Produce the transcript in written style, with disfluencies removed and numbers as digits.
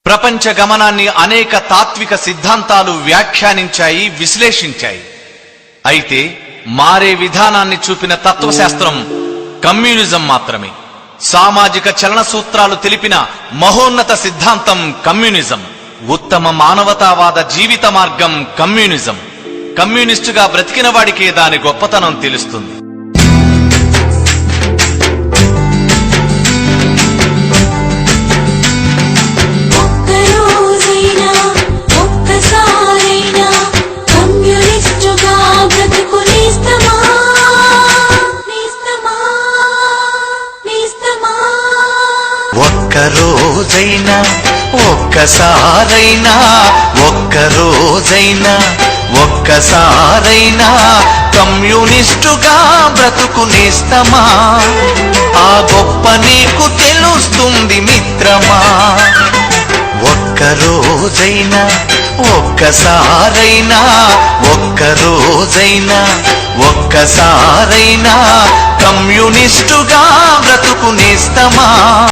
ప్రపంచ గమనాన్ని అనేక తాత్విక సిద్ధాంతాలు వ్యాఖ్యానించాయి, విశ్లేషించాయి. అయితే మారే విధానాన్ని చూపిన తత్వశాస్త్రం కమ్యూనిజం మాత్రమే. సామాజిక చలన సూత్రాలు తెలిపిన మహోన్నత సిద్ధాంతం కమ్యూనిజం. ఉత్తమ మానవతావాద జీవిత మార్గం కమ్యూనిజం. కమ్యూనిస్టుగా బ్రతికిన వాడికే దాని గొప్పతనం తెలుస్తుంది. ఒక్కరోజైనా ఒక్కసారైనా ఒక్కరోజైనా ఒక్కసారైనా కమ్యూనిస్టుగా బ్రతుకు నేస్తమా? ఆ గొప్ప నీకు తెలుస్తుంది మిత్రమా. ఒక్కరోజైనా ఒక్కసారైనా ఒక్కరోజైనా ఒక్కసారైనా కమ్యూనిస్టుగా బ్రతుకు నేస్తమా?